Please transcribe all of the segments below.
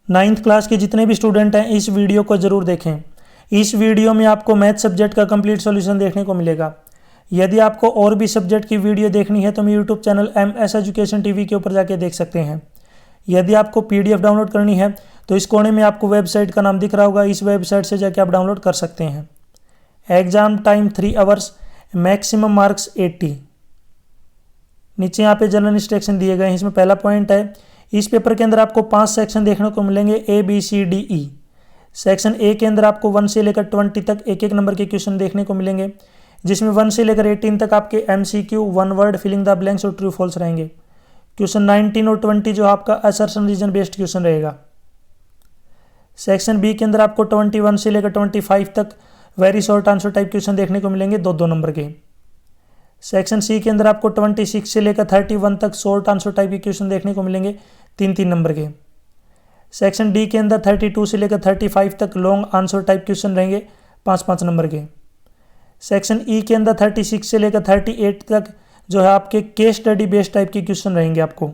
9th class के जितने भी स्टूडेंट हैं इस वीडियो को ज़रूर देखें। इस वीडियो में आपको मैथ सब्जेक्ट का कंप्लीट सॉल्यूशन देखने को मिलेगा। यदि आपको और भी सब्जेक्ट की वीडियो देखनी है तो मेरे YouTube channel MS education TV के ऊपर जाके देख सकते हैं। यदि आपको PDF डाउनलोड करनी है तो इस कोने में आपको वेबसाइट का नाम दिख रहा होगा, इस वेबसाइट से जाके आप डाउनलोड कर सकते हैं। Exam time 3 hours, maximum marks 80। नीचे यहाँ पे जनरल इंस्ट्रक्शन दिए गए हैं। इसमें पहला पॉइंट है, इस पेपर के अंदर आपको 5 सेक्शन देखने को मिलेंगे ABCDE। सेक्शन A के अंदर आपको 1 से लेकर 20 तक एक एक नंबर के क्वेश्चन देखने को मिलेंगे, जिसमें 1 से लेकर 18 तक आपके MCQ, 1 word, filling the blanks और ट्रू फॉल्स रहेंगे। क्वेश्चन 19 और 20 जो आपका असर्शन रीजन बेस्ड क्वेश्चन रहेगा। सेक्शन B के अंदर आपको 21 से लेकर 25 तक very short answer type question देखने को मिलेंगे 2-2 नंबर के। सेक्शन C के अंदर आपको 26 से लेकर 31 तक शॉर्ट आंसर टाइप के क्वेश्चन देखने को मिलेंगे 3-3 नंबर के। सेक्शन D के अंदर 32 से लेकर 35 तक लॉन्ग आंसर टाइप क्वेश्चन रहेंगे 5-5 नंबर के। सेक्शन E के अंदर 36 से लेकर 38 तक जो है आपके केस स्टडी बेस्ड टाइप के क्वेश्चन रहेंगे आपको,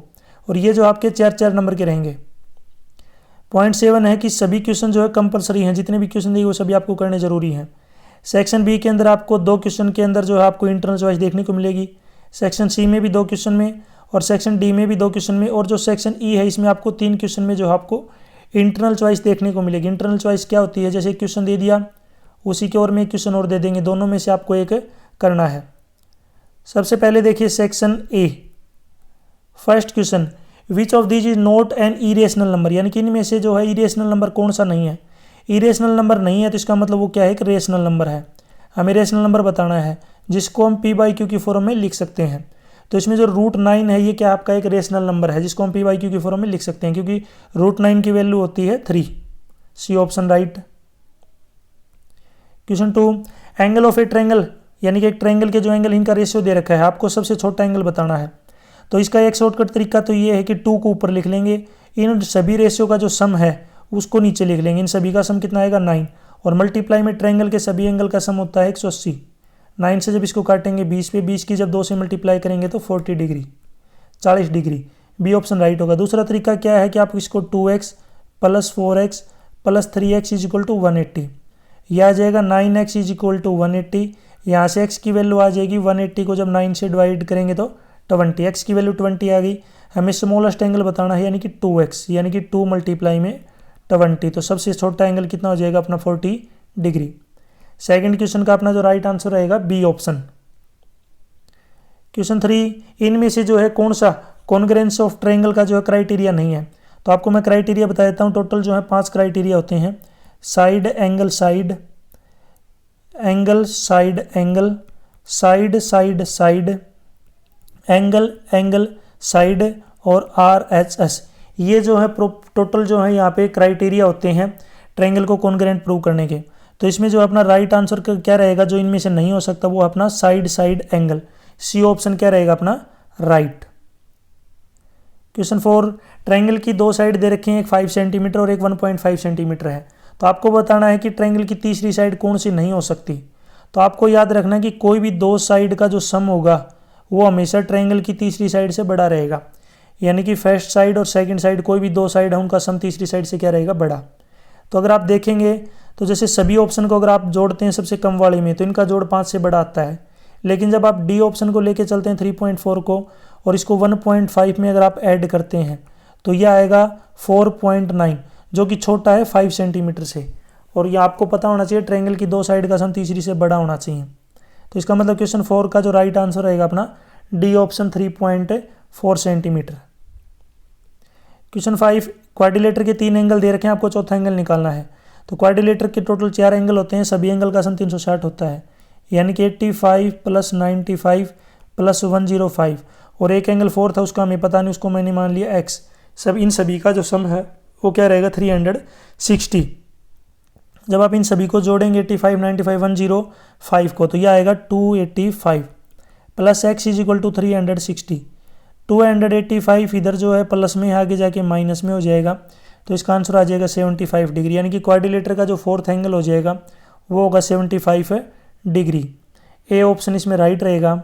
और ये जो आपके 4-4 नंबर के रहेंगे। पॉइंट 7 है कि सभी क्वेश्चन जो है कंपलसरी हैं, जितने भी क्वेश्चन दिए वो सभी आपको करने जरूरी हैं। सेक्शन B के अंदर आपको 2 क्वेश्चन के अंदर जो है आपको इंटरनल चॉइस देखने को मिलेगी। सेक्शन C में भी 2 क्वेश्चन में, और सेक्शन D में भी 2 क्वेश्चन में, और जो सेक्शन E है इसमें आपको 3 क्वेश्चन में जो है आपको इंटरनल चॉइस देखने को मिलेगी। इंटरनल चॉइस क्या होती है, जैसे क्वेश्चन दे दिया उसी के और में एक क्वेश्चन और दे देंगे, दोनों में से आपको एक करना है। सबसे पहले देखिए section A, first question, which of these is not an irrational number, यानी कि इनमें से जो है इरेशनल नंबर कौन सा नहीं है। इरेशनल नंबर नहीं है तो इसका मतलब वो क्या है, एक रेशनल नंबर है। हमें रेशनल नंबर बताना है जिसको हम P/Q की फॉर्म में लिख सकते हैं। तो इसमें जो √9 है ये क्या आपका एक रेशनल नंबर है जिसको हम P/Q की फॉर्म में लिख सकते हैं, क्योंकि √9 की वैल्यू होती है 3। C option right. Question 2, angle of A triangle, यानी कि एक ट्रायंगल के जो एंगल इनका रेशियो दे रखा है, आपको सबसे छोटा एंगल बताना है। तो इसका एक शॉर्टकट तरीका तो ये है कि 2 को ऊपर लिख लेंगे, इन सभी रेशियो का जो सम है उसको नीचे लिख लेंगे। इन सभी का सम कितना आएगा 9, और मल्टीप्लाई में ट्रायंगल के सभी एंगल का सम होता है 180। 9 से जब इसको काटेंगे 20 पे, 20 की जब 2 से मल्टीप्लाई करेंगे तो 40 degree, 40 degree. B option right होगा। दूसरा तरीका क्या है कि आप इसको 2x + 4x + 3x = 180, यह आ जाएगा 9x = 180। यहाँ से x की वैल्यू आ जाएगी 180 को जब 9 से डिवाइड करेंगे तो 20, x की वैल्यू 20 आ गई। हमें स्मॉलेस्ट एंगल बताना है, यानी कि 2x, यानी कि 2 × में 20, तो सबसे छोटा एंगल कितना हो जाएगा अपना 40 डिग्री। सेकंड क्वेश्चन का अपना जो राइट आंसर रहेगा B ऑप्शन। क्वेश्चन 3, इनमें से जो है कौन सा कॉन्ग्रुएंस ऑफ ट्रायंगल का जो है क्राइटेरिया नहीं है। तो आपको मैं क्राइटेरिया बता देता हूँ। टोटल जो है 5 क्राइटेरिया होते हैं। Side angle side, angle side angle, side side side, angle angle side, और RHS। ये जो है टोटल जो है यहाँ पे क्राइटेरिया होते हैं ट्रायंगल को कॉन्ग्रुएंट प्रूव करने के। तो इसमें जो अपना राइट आंसर क्या रहेगा, जो इनमें से नहीं हो सकता, वो अपना side side angle. C option क्या रहेगा अपना राइट। क्वेश्चन 4, ट्रायंगल की 2 साइड दे रखी हैं, एक 5 सेंटीमीटर और एक 1.5 सेंटीमीटर है। तो आपको बताना है कि ट्रायंगल की तीसरी साइड कौन सी नहीं हो सकती। तो आपको याद रखना है कि कोई भी 2 साइड का जो सम होगा वो हमेशा ट्रायंगल की तीसरी साइड से बड़ा रहेगा, यानी कि फर्स्ट साइड और सेकंड साइड कोई भी 2 साइड है उनका सम तीसरी साइड से क्या रहेगा, बड़ा। तो अगर आप देखेंगे तो जैसे सभी ऑप्शन को अगर आप जोड़ते हैं सबसे कम वाले में तो इनका जोड़ 5 से बड़ा आता है, लेकिन जब आप D ऑप्शन को लेके चलते हैं 3.4 को और इसको 1.5 में अगर आप ऐड करते हैं तो यह आएगा 4.9, जो कि छोटा है 5 सेंटीमीटर से। और यह आपको पता होना चाहिए ट्रायंगल की 2 साइड का सम तीसरी से बड़ा होना चाहिए। तो इसका मतलब क्वेश्चन 4 का जो राइट आंसर रहेगा अपना D option 3.4 centimetre. Question 5, quadrilateral के 3 एंगल दे रखे हैं, आपको चौथा एंगल निकालना है। तो क्वाड्रिलेटर के टोटल 4 एंगल होते हैं, सभी एंगल का सम 360 होता है, यानी कि 85 + 95 + 105, और एक एंगल 4 था उसका हमें पता नहीं, उसको मैंने मान लिया x। सब इन सभी का जो सम है वो क्या रहेगा 360। जब आप इन सभी को जोड़ेंगे 85, 95, 105 को, तो यह आएगा 285 + x = 360। 285 इधर जो है प्लस में, आगे जाके माइनस में हो जाएगा, तो इसका आंसर आ जाएगा 75 डिग्री, यानी कि क्वाड्रिलेटर का जो 4th एंगल हो जाएगा वो होगा 75 डिग्री। A ऑप्शन इसमें राइट रहेगा।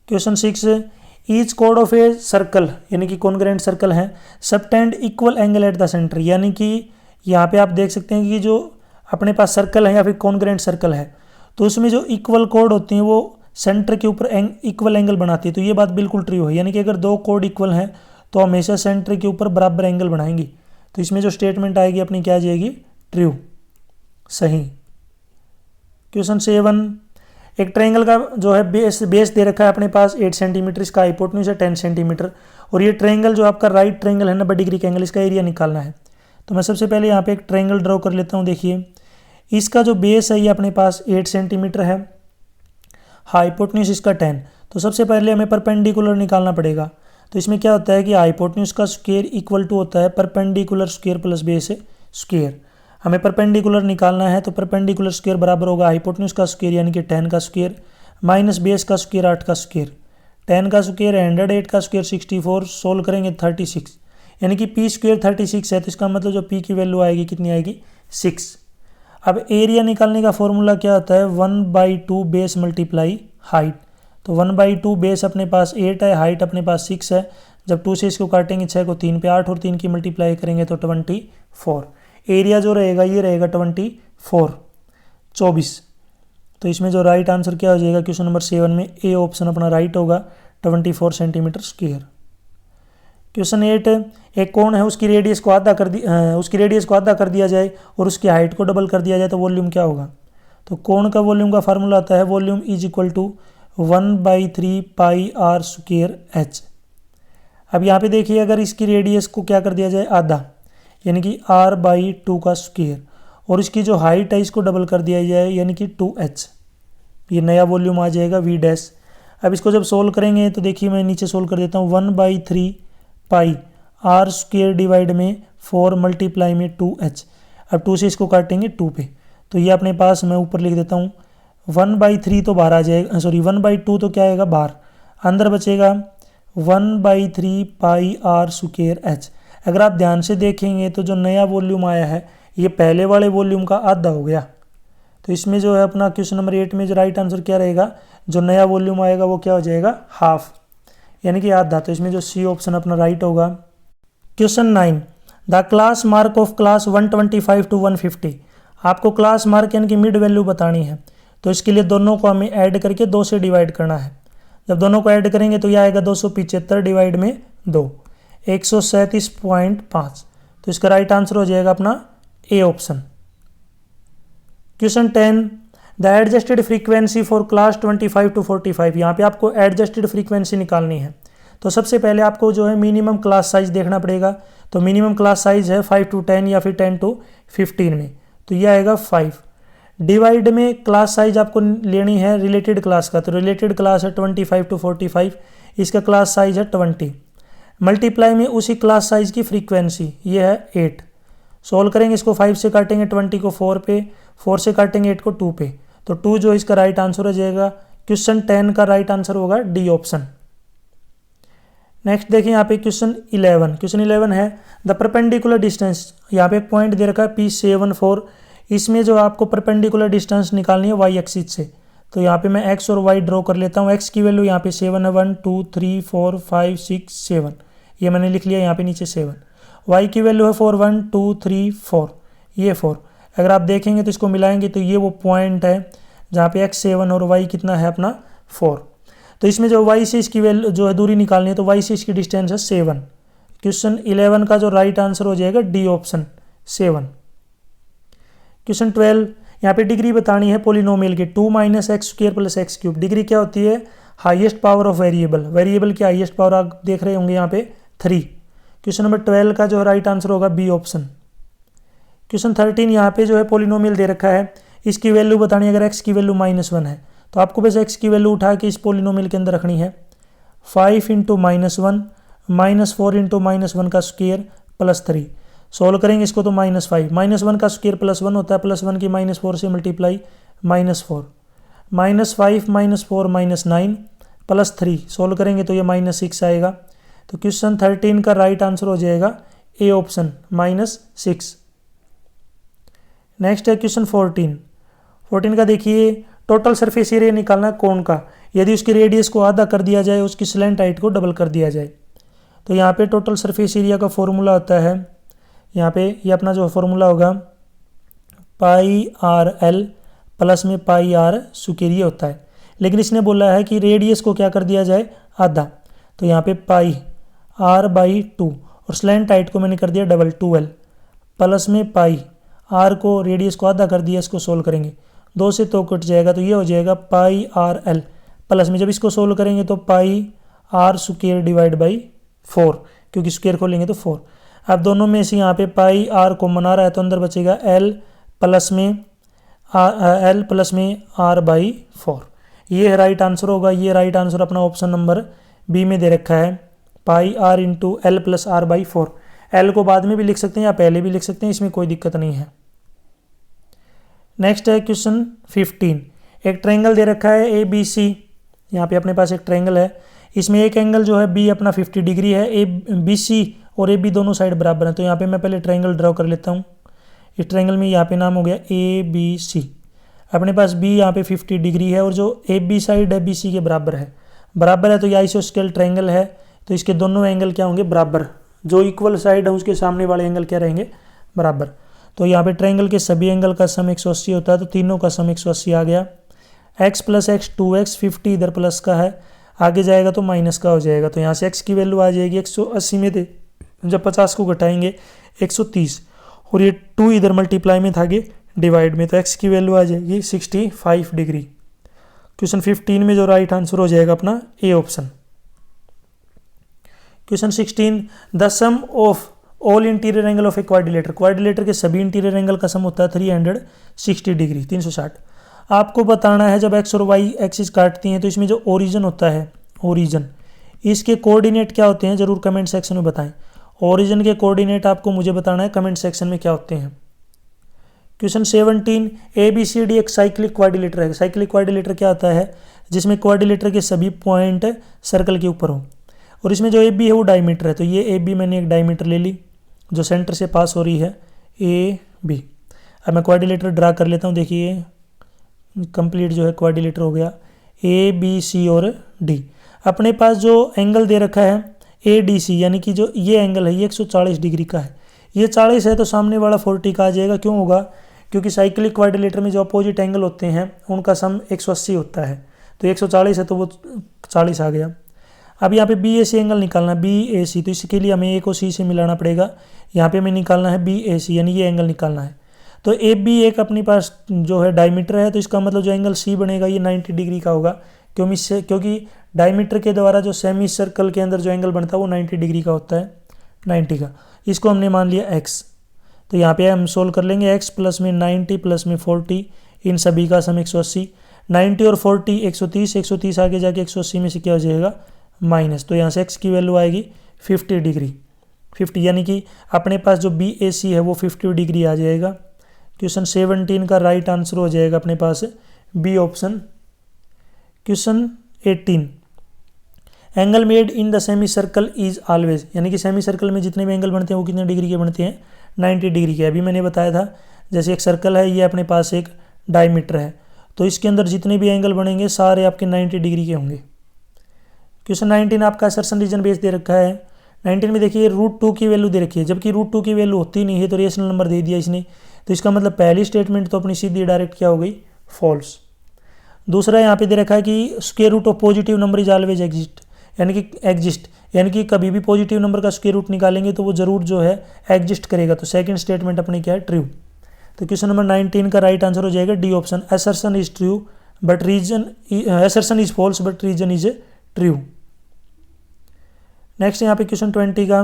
Question 6, each code of a circle यानी कि कॉन्ग्रेंट सर्कल है subtend equal angle at the centre, यानी कि यहाँ पे आप देख सकते हैं कि जो अपने पास सर्कल है या फिर कॉन्ग्रेंट सर्कल है तो उसमें जो इक्वल कोड होती हैं वो सेंटर के ऊपर इक्वल एंगल बनाती है। तो ये बात बिल्कुल ट्रू है, यानी कि अगर दो कोड इक्वल हैं तो हमेशा सेंटर के ऊपर बराबर एंगल बनाएंगी। तो इसमें जो स्टेटमेंट आएगी अपनी क्या आ जाएगी, ट्रू, सही। क्वेश्चन 7, एक ट्रायंगल का जो है बेस दे रखा है अपने पास 8 सेंटीमीटर, इसका हाइपोटेन्यूज है 10 सेंटीमीटर और ये ट्रायंगल जो आपका राइट ट्रायंगल है 90 डिग्री का एंगल, इसका एरिया निकालना है। तो मैं सबसे पहले यहाँ पे एक ट्रायंगल ड्रॉ कर लेता हूँ। देखिए इसका जो बेस है ये अपने पास 8 सेंटीमीटर है, हाइपोटेन्यूज इसका 10। तो सबसे पहले हमें परपेंडिकुलर निकालना पड़ेगा। तो इसमें क्या होता है कि हाइपोटेन्यूज का स्क्वायर इक्वल टू होता है perpendicular square plus base square. हमें परपेंडिकुलर निकालना है तो परपेंडिकुलर स्क्वायर बराबर होगा हाइपोटेन्यूज का स्क्वायर यानी कि 10 का स्क्वायर माइनस बेस का स्क्वायर 8 का स्क्वायर। 10 का स्क्वायर 100, 8 का स्क्वायर 64, सोल्व करेंगे 36, यानी कि पी स्क्वायर 36 है। तो इसका मतलब जो पी की वैल्यू आएगी कितनी आएगी, 6। अब एरिया निकालने का फॉर्मूला क्या होता है, 1/2 बेस मल्टीप्लाई हाइट। तो 1/2 बेस अपने पास 8 है, हाइट अपने पास 6 है। जब 2 से इसको काटेंगे 6 को 3 पे, 8 और 3 की मल्टीप्लाई करेंगे तो 24। एरिया जो रहेगा ये रहेगा 24। तो इसमें जो राइट आंसर क्या हो जाएगा क्वेश्चन नंबर 7 में, ए ऑप्शन अपना राइट होगा, 24 सेंटीमीटर स्क्वायर। क्वेश्चन 8, एक कोण है उसकी रेडियस को आधा कर दिया जाए और उसकी हाइट को डबल कर दिया जाए तो वॉल्यूम क्या होगा। तो कोण का वॉल्यूम का फार्मूला आता है volume is equal to 1/3 pi r square h. अब यहाँ पे देखिए अगर इसकी रेडियस को क्या कर दिया जाए, आधा, यानी कि r/2 का स्क्वायर और इसकी जो हाइट है इसको डबल कर दिया जाए यानी कि 2h, ये नया वॉल्यूम आ जाएगा v डैश। अब इसको जब सोल्व करेंगे तो देखिए मैं नीचे सोल्व कर देता हूँ, 1/3 पाई आर स्क्वायर डिवाइड में 4 मल्टीप्लाई में 2h। अब 2 से इसको काटेंगे 2 पे, तो ये अपने पास मैं ऊपर लिख देता हूँ 1/3 तो बाहर आ जाएगा, सॉरी 1/2 तो क्या आएगा बाहर, अंदर बचेगा 1/3 पाई आर स्क्वायर एच। अगर आप ध्यान से देखेंगे तो जो नया वॉल्यूम आया है ये पहले वाले वॉल्यूम का आधा हो गया। तो इसमें जो है अपना क्वेश्चन नंबर 8 में जो राइट आंसर क्या रहेगा, जो नया वॉल्यूम आएगा वो क्या हो जाएगा, हाफ, यानी कि आधा। तो इसमें जो सी ऑप्शन अपना राइट होगा। Question 9, the class mark of class 125 to 150। आपको क्लास मार्क यानी कि मिड वैल्यू बतानी है, तो इसके लिए दोनों को हमें ऐड करके 2 से डिवाइड करना है। जब दोनों को ऐड करेंगे तो यह आएगा 275 डिवाइड में 2, 137.5। तो इसका राइट आंसर हो जाएगा अपना A option. Question 10, the adjusted frequency for class 25 to 45। यहाँ पे आपको एडजस्टेड फ्रीक्वेंसी निकालनी है। तो सबसे पहले आपको जो है मिनिमम क्लास साइज देखना पड़ेगा। तो मिनिमम क्लास साइज है 5 to 10 या फिर 10 to 15 में, तो ये आएगा 5। डिवाइड में क्लास साइज आपको लेनी है रिलेटेड क्लास का, तो रिलेटेड क्लास है 25 to 45, इसका क्लास साइज है 20। मल्टीप्लाई में उसी क्लास साइज की फ्रीक्वेंसी ये है 8। सोल्व करेंगे इसको, 5 से काटेंगे 20 को 4 पे, 4 से काटेंगे 8 को 2 पे, तो 2 जो इसका राइट आंसर हो जाएगा। क्वेश्चन 10 का राइट आंसर होगा डी ऑप्शन। नेक्स्ट देखिए यहाँ पे क्वेश्चन 11। क्वेश्चन 11 है द परपेंडिकुलर डिस्टेंस। यहाँ पे एक पॉइंट दे रखा है P74, इसमें जो आपको परपेंडिकुलर डिस्टेंस निकालनी है y एक्सिस से। तो यहाँ पे मैं x और y ड्रॉ कर लेता हूँ। x की वैल्यू यहाँ पे 7 है, 1 2 3 4 5 6 7, ये मैंने लिख लिया यहाँ पे नीचे 7। y की वैल्यू है 4 1 2 3 4, ये 4। अगर आप देखेंगे तो इसको मिलाएंगे तो ये वो पॉइंट है जहाँ पे x 7 और y कितना है अपना 4। तो इसमें जो y से इसकी वैल्यू जो है दूरी निकालनी है, तो y से इसकी डिस्टेंस है 7। क्वेश्चन 11 का जो राइट आंसर हो जाएगा डी ऑप्शन 7। क्वेश्चन 12, यहाँ पे डिग्री बतानी है पॉलिनोमियल की 2 - x² + x³। डिग्री क्या होती है, highest power of variable. Variable की हाईएस्ट पावर आप देख रहे होंगे यहाँ पे 3। क्वेश्चन नंबर 12 का जो राइट आंसर होगा बी ऑप्शन। क्वेश्चन 13, यहाँ पे जो है पॉलिनोमियल दे रखा है, इसकी वैल्यू बतानी है। अगर x की वैल्यू -1 है तो आपको बस x की वैल्यू उठा के इस पॉलिनोमियल के अंदर रखनी है। 5 × -1 -4 × -1 का स्क्वायर +3। सोल्व करेंगे इसको तो -5, -1 का स्क्वायर +1 होता है, +1 की -4 से मल्टीप्लाई -4, -5 -4 -9 +3। सोल्व करेंगे तो ये -6 आएगा। तो क्वेश्चन 13 का राइट आंसर हो जाएगा ए ऑप्शन -6। नेक्स्ट है क्वेश्चन 14 का देखिए, टोटल सरफेस एरिया निकालना है कोण का। यदि उसकी रेडियस को आधा कर दिया जाए, उसकी स्लैंट हाइट को डबल कर दिया जाए, तो यहाँ पे टोटल सरफेस एरिया का फॉर्मूला होता है, यहाँ पे ये अपना जो फॉर्मूला होगा पाई आर एल प्लस में पाई आर स्क्वायर होता है। लेकिन इसने बोला है कि रेडियस को क्या कर दिया जाए, आधा, तो यहाँ पे पाई आर बाई 2 और स्लैंट हाइट को मैंने कर दिया डबल 2l प्लस में पाई आर को रेडियस को आधा कर दिया, इसको सोल्व करेंगे 2 से 2 कट जाएगा, तो ये हो जाएगा पाई आर एल प्लस में जब इसको सोल्व करेंगे तो पाई आर स्क्वायर डिवाइड बाई 4, क्योंकि स्क्वायर खोलेंगे तो 4। अब दोनों में से यहाँ पे पाई आर कॉमन आ रहा है तो अंदर बचेगा एल प्लस में आर बाई 4। ये राइट आंसर होगा। ये राइट आंसर अपना ऑप्शन नंबर बी में दे रखा है, pi R into L plus R by 4। L को बाद में भी लिख सकते हैं या पहले भी लिख सकते हैं, इसमें कोई दिक्कत नहीं है। नेक्स्ट है क्वेश्चन 15। एक ट्रायंगल दे रखा है ए बी सी। यहाँ पे अपने पास एक ट्रायंगल है, इसमें एक एंगल जो है बी अपना 50 डिग्री है, ए बी सी और ए बी दोनों साइड बराबर हैं। तो यहाँ पे मैं पहले ट्रायंगल ड्रॉ कर लेता हूँ। इस ट्रायंगल में यहाँ पे नाम हो गया ए बी सी। अपने पास बी यहाँ पे 50 डिग्री है और जो ए बी साइड है बी सी के बराबर है, तो ये आइसोस्केल ट्रायंगल है, तो इसके दोनों एंगल क्या होंगे, बराबर। जो इक्वल साइड है उसके सामने वाले एंगल क्या रहेंगे, बराबर। तो यहाँ पे ट्रायंगल के सभी एंगल का सम 180 होता है, तो तीनों का सम 180 आ गया। x प्लस एक्स 2x, 50 इधर प्लस का है, आगे जाएगा तो माइनस का हो जाएगा, तो यहाँ से x की वैल्यू आ जाएगी 180 में थे, जब 50 को घटाएंगे 130, और ये 2 इधर मल्टीप्लाई में था आगे डिवाइड में, तो x की वैल्यू आ जाएगी 65 डिग्री। क्वेश्चन 15 में जो राइट आंसर हो जाएगा अपना A option. Question 16, the sum of all interior angle of a quadrilateral. Quadrilateral के सभी इंटीरियर एंगल का सम होता है 360 डिग्री, 360। आपको बताना है जब एक्स और वाई एक्सिस काटती हैं तो इसमें जो ओरिजिन होता है, ओरिजिन, इसके कोऑर्डिनेट क्या होते हैं, जरूर कमेंट सेक्शन में बताएं। ओरिजिन के कोऑर्डिनेट आपको मुझे बताना है कमेंट सेक्शन में क्या होते हैं। Question 17, A B C D एक साइक्लिक क्वाड्रिलेटर है। साइक्लिक क्वाड्रिलेटर क्या होता है, जिसमें क्वाड्रिलेटर के सभी पॉइंट सर्कल के ऊपर हो, और इसमें जो ए बी है वो डायमीटर है, तो ये ए बी मैंने एक डायमीटर ले ली जो सेंटर से पास हो रही है, ए बी। अब मैं क्वाड्रिलेटर ड्रा कर लेता हूँ। देखिए कंप्लीट जो है क्वाड्रिलेटर हो गया, ए बी सी और डी। अपने पास जो एंगल दे रखा है ए डी सी, यानी कि जो ये एंगल है ये 140 डिग्री का है, ये 40 है तो सामने वाला 40 का आ जाएगा। क्यों होगा, क्योंकि साइक्लिक क्वाड्रिलेटर में जो अपोजिट एंगल होते हैं उनका सम 180 होता है, तो 140 है तो वो 40 आ गया। अब यहाँ पे बी ए सी एंगल निकालना है, बी ए सी, तो इसके लिए हमें ए को सी से मिलाना पड़ेगा। यहाँ पे हमें निकालना है बी ए सी, यानी ये एंगल निकालना है। तो ए बी एक अपने पास जो है डायमीटर है, तो इसका मतलब जो एंगल सी बनेगा ये 90 डिग्री का होगा, क्योंकि डायमीटर के द्वारा जो सेमी सर्कल के अंदर जो एंगल बनता है वो 90 डिग्री का होता है, 90 का। इसको हमने मान लिया x, तो यहाँ पे हम सोल्व कर लेंगे। x प्लस में 90 प्लस में 40, इन सभी का सम 180, 90 और 40 130, 130 आगे जाके 180 में से क्या हो जाएगा, माइनस, तो यहाँ से x की वैल्यू आएगी 50 डिग्री, 50, यानी कि अपने पास जो बी ए सी है वो 50 डिग्री आ जाएगा। क्वेश्चन 17 का राइट आंसर हो जाएगा अपने पास B option. Question 18, angle made in the semicircle is always, यानी कि सेमी सर्कल में जितने भी एंगल बनते हैं वो कितने डिग्री के बनते हैं, 90 डिग्री के। अभी मैंने बताया था जैसे एक सर्कल है, ये अपने पास एक डायमीटर है, तो इसके अंदर जितने भी एंगल बनेंगे सारे आपके 90 डिग्री के होंगे। क्वेश्चन 19 आपका असर्शन रीजन बेस दे रखा है। 19 में देखिए √2 की वैल्यू दे रखी है, जबकि √2 की वैल्यू होती नहीं है, तो रेशनल नंबर दे दिया इसने, तो इसका मतलब पहली स्टेटमेंट तो अपनी सीधी डायरेक्ट क्या हो गई, फॉल्स। दूसरा यहाँ पे दे रखा है कि square root of positive number is always exist, यानी कि कभी भी पॉजिटिव नंबर का स्क्वायर रूट निकालेंगे तो वो जरूर जो है एग्जिस्ट करेगा, तो सेकंड स्टेटमेंट अपनी क्या है, ट्रू। तो क्वेश्चन नंबर 19 का राइट आंसर हो जाएगा D option, assertion is true but reason, assertion is false but reason is true. Next यहाँ पे क्वेश्चन 20 का,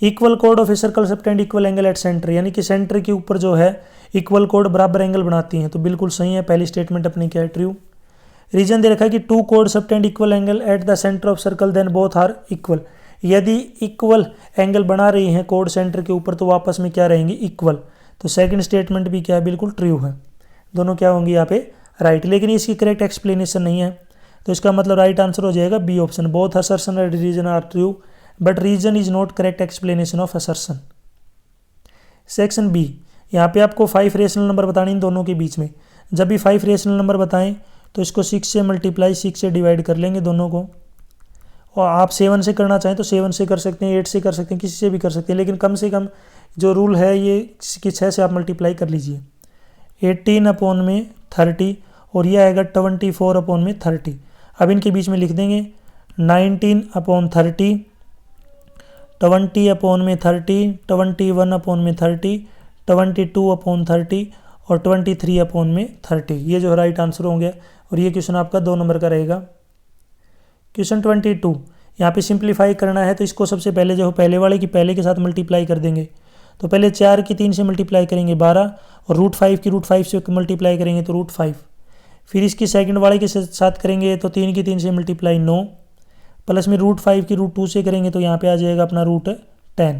इक्वल कोड of a circle subtend equal angle at centre, यानी कि सेंटर के ऊपर जो है इक्वल कोड बराबर एंगल बनाती हैं, तो बिल्कुल सही है, पहली स्टेटमेंट अपनी क्या है, ट्रू। रीजन दे रखा है कि 2 कोड subtend equal angle at the centre of circle then both are equal, यदि इक्वल एंगल बना रही हैं कोड सेंटर के ऊपर तो वापस में क्या रहेंगी, इक्वल, तो सेकंड स्टेटमेंट भी क्या है, बिल्कुल ट्रू है, दोनों क्या होंगी यहाँ पे राइट। लेकिन इसकी करेक्ट एक्सप्लेनेशन नहीं है, तो इसका मतलब राइट आंसर हो जाएगा B option, both assertion and reason are true but reason is not correct explanation of assertion. Section B, यहाँ पे आपको 5 रेशनल नंबर बताने इन दोनों के बीच में, जब भी 5 रेशनल नंबर बताएं तो इसको 6 से मल्टीप्लाई 6 से डिवाइड कर लेंगे दोनों को। और आप 7 से करना चाहें तो 7 से कर सकते हैं, 8 से कर सकते हैं, किसी से भी कर सकते हैं, लेकिन कम से कम जो रूल है ये कि 6 से आप मल्टीप्लाई कर लीजिए। 18/30 और ये आएगा 24/30। अब इनके बीच में लिख देंगे 19/30, 20/30, 21/30, 22/30 और 23/30। ये जो राइट आंसर हो गया और ये क्वेश्चन आपका 2 नंबर का रहेगा। क्वेश्चन 22, यहाँ पे सिंप्लीफाई करना है तो इसको सबसे पहले जो पहले वाले की पहले के साथ मल्टीप्लाई कर देंगे। तो पहले 4 की 3 से मल्टीप्लाई करेंगे 12 और √5 की √5 से मल्टीप्लाई करेंगे तो √5। फिर इसकी सेकंड वाले के साथ करेंगे तो 3 की 3 से मल्टीप्लाई 9, प्लस में √5 की √2 से करेंगे तो यहाँ पे आ जाएगा अपना √10।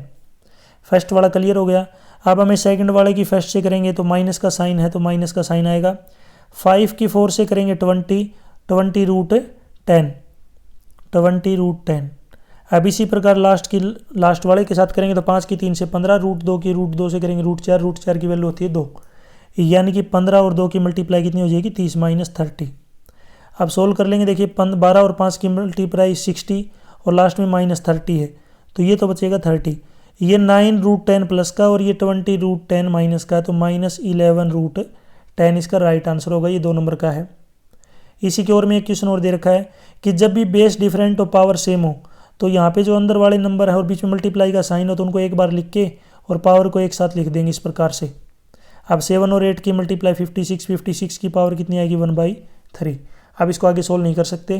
फर्स्ट वाला क्लियर हो गया। अब हमें सेकंड वाले की फर्स्ट से करेंगे तो माइनस का साइन है तो माइनस का साइन आएगा। 5 की 4 से करेंगे 20 √10। अब इसी प्रकार लास्ट वाले के साथ करेंगे तो 5 की 3 से 15, √2 की √2 से करेंगे √4 की वैल्यू होती है 2, यानी कि 15 और 2 की मल्टीप्लाई कितनी हो जाएगी 30 - 30। अब सोल्व कर लेंगे, देखिए 12 और 5 की मल्टीप्लाई 60 और लास्ट में -30 है तो ये तो बचेगा 30। ये 9 √10 प्लस का और ये 20 √10 माइनस का, तो -11 √10 इसका राइट आंसर होगा। ये 2 नंबर का है। इसी की ओर में एक क्वेश्चन और दे रखा है कि जब भी बेस डिफरेंट और पावर सेम हो तो यहाँ पे जो अंदर वाले नंबर है और बीच में मल्टीप्लाई का साइन हो तो उनको एक बार लिख के और पावर को एक साथ लिख देंगे इस प्रकार से। अब 7 और 8 की मल्टीप्लाई 56 की पावर कितनी आएगी 1/3। अब इसको आगे सोल्व नहीं कर सकते।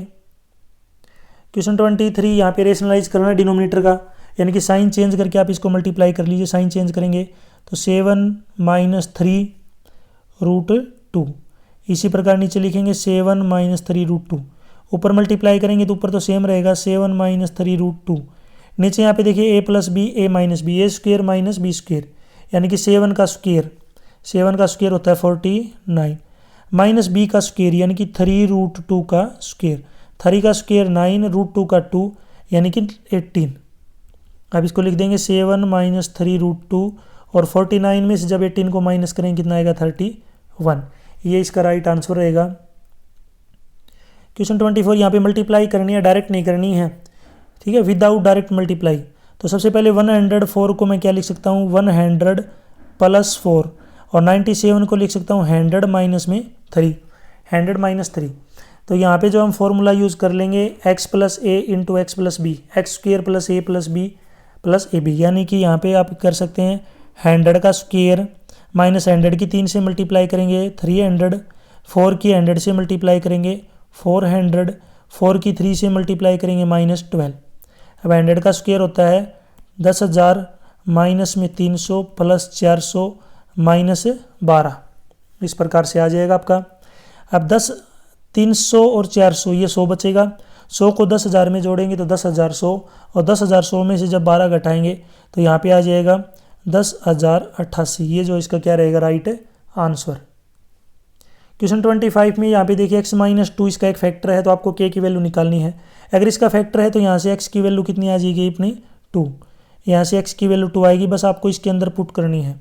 क्वेश्चन 23, यहाँ पे रेशनलाइज करना है डिनोमिनेटर का, यानी कि साइन चेंज करके आप इसको मल्टीप्लाई कर लीजिए। साइन चेंज करेंगे तो 7 - 3 √2। इसी प्रकार नीचे लिखेंगे 7 - 3 √2। ऊपर मल्टीप्लाई करेंगे तो ऊपर तो सेम रहेगा 7 - 3 √2। नीचे यहाँ पे देखिए a + b a - b, a² - b², यानी कि 7 का स्क्वायर होता है 49 माइनस b का स्क्वायर यानी कि 3 √2 का स्क्वायर। 3 का स्क्वायर 9 √2 का 2 यानी कि 18। अब इसको लिख देंगे 7 - 3 √2 और 49 में से जब 18 को माइनस करेंगे कितना आएगा 31। ये इसका राइट आंसर रहेगा। क्वेश्चन 24, यहाँ पे मल्टीप्लाई करनी है, डायरेक्ट नहीं करनी है, ठीक है, विदाउट डायरेक्ट मल्टीप्लाई। तो सबसे पहले 104 को मैं क्या लिख सकता हूँ 100 + 4 और 97 को लिख सकता हूँ 100 - 3 100 - 3। तो यहाँ पे जो हम फॉर्मूला यूज़ कर लेंगे x + a × x + b, x² + a + b + ab, यानी कि यहाँ पे आप कर सकते हैं 100 का स्क्वायर माइनस 100 की 3 से मल्टीप्लाई करेंगे 300, 4 की 100 से मल्टीप्लाई करेंगे 400, 4 की 3 से मल्टीप्लाई करेंगे -12। अब 100 का स्क्वायर होता है 10,000 माइनस में 300 प्लस 400 -12। इस प्रकार से आ जाएगा आपका। अब 300 और 400 ये 100 बचेगा। 100 को 10,000 में जोड़ेंगे तो 10,100 और 10,100 में से जब 12 घटाएंगे तो यहाँ पे आ जाएगा 10,088। ये जो इसका क्या रहेगा राइट आंसर। क्वेश्चन 25 में यहाँ पे देखिए x - 2 इसका एक फैक्टर है तो आपको k की वैल्यू निकालनी है। अगर इसका फैक्टर है तो यहाँ से x की वैल्यू कितनी आ जाएगी अपनी 2, यहाँ से x की वैल्यू 2 आएगी, बस आपको इसके अंदर पुट करनी है।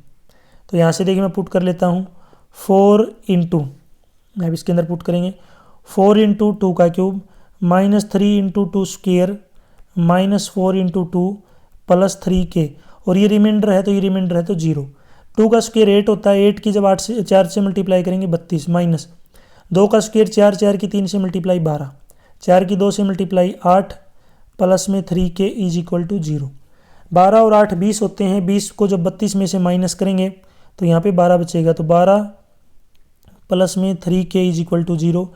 तो यहाँ से देखिए मैं पुट कर लेता हूँ 4 × अब इसके अंदर पुट करेंगे 4 × 2 का क्यूब -3 × 2 स्क्वायर -4 × 2 + 3k और ये रिमाइंडर है तो ये रिमाइंडर है तो 0। 2 का स्क्वायर 8 होता है, 8 की जब 4 से मल्टीप्लाई करेंगे 32 माइनस 2 का स्क्वायर 4, 4 की 3 से मल्टीप्लाई 12, 4 की 2 से मल्टीप्लाई 8 प्लस में 3k = 0। 12 और 8 20 होते हैं, 20 को जब 32 में से माइनस करेंगे तो यहाँ पे 12 बचेगा, तो 12 प्लस में 3k = 0।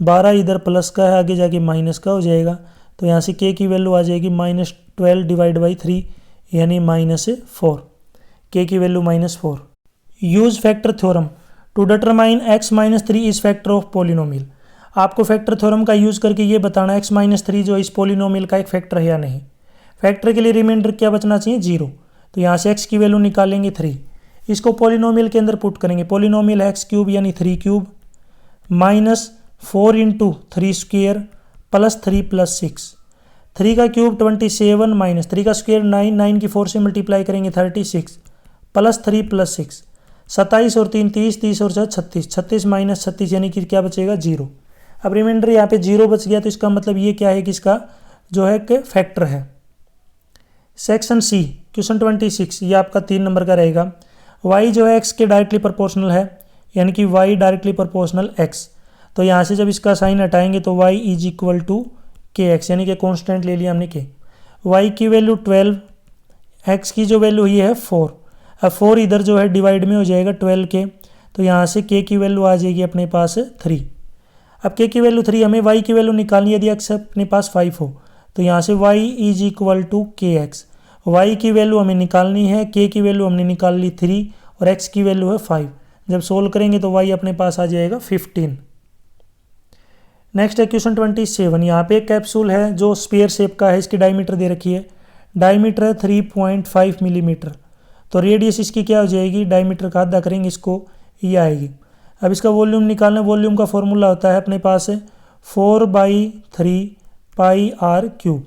12 इधर प्लस का है, आगे जाके माइनस का हो जाएगा, तो यहाँ से k की वैल्यू आ जाएगी -12 / 3 यानी -4, k की value -4। Use factor theorem to determine x - 3 is factor of polynomial. आपको फैक्टर थ्योरम का यूज़ करके ये बताना x - 3 जो इस पोलिनोमियल का एक फैक्टर है या नहीं। फैक्टर के लिए रिमाइंडर क्या बचना चाहिए 0, तो यहाँ से x की वैल्यू निकालेंगे 3, इसको पोलिनोमियल के अंदर पुट करेंगे। पोलिनोमियल है x³ यानी 3³ -4 × 3² + 3 + 6। 3 का क्यूब 27 माइनस 3 का स्क्वायर 9, 9 की 4 से मल्टीप्लाई करेंगे 36 प्लस 3 + 6, 27 और 3 30, 30 और 6 36, 36 - 36 यानी कि क्या बचेगा 0। अब रिमाइंडर यहाँ पे 0 बच गया, तो इसका मतलब ये क्या है कि इसका जो है कि फैक्टर है। सेक्शन सी क्वेश्चन 26, ये आपका 3 नंबर का रहेगा। y जो है x के डायरेक्टली प्रोपोर्शनल है, यानी कि y डायरेक्टली प्रोपोर्शनल x। तो यहाँ से जब इसका साइन हटाएंगे तो y इज इक्वल टू के एक्स, यानी कि कॉन्स्टेंट ले लिया हमने के। y की वैल्यू 12, x की जो वैल्यू हुई है 4। अब 4 इधर जो है डिवाइड में हो जाएगा 12 के, तो यहाँ से k की वैल्यू आ जाएगी अपने पास 3। अब k की वैल्यू 3, हमें y की वैल्यू निकालनी है, यदि x अपने पास 5 हो तो यहाँ से y इज इक्वल टू के एक्स। y की वैल्यू हमें निकालनी है, k की वैल्यू हमने निकाल ली 3 और x की वैल्यू है 5। जब सोल्व करेंगे तो y अपने पास आ जाएगा 15। नेक्स्ट है क्वेश्चन 27, यहाँ पे एक कैप्सूल है जो स्पेयर शेप का है, इसकी डायमीटर दे रखी है, डायमीटर है 3.5 मिलीमीटर। तो रेडियस इसकी क्या हो जाएगी, डायमीटर का आधा करेंगे इसको, ये आएगी। अब इसका वॉल्यूम निकालना, वॉल्यूम का फॉर्मूला होता है अपने पास 4/3 pi R cube,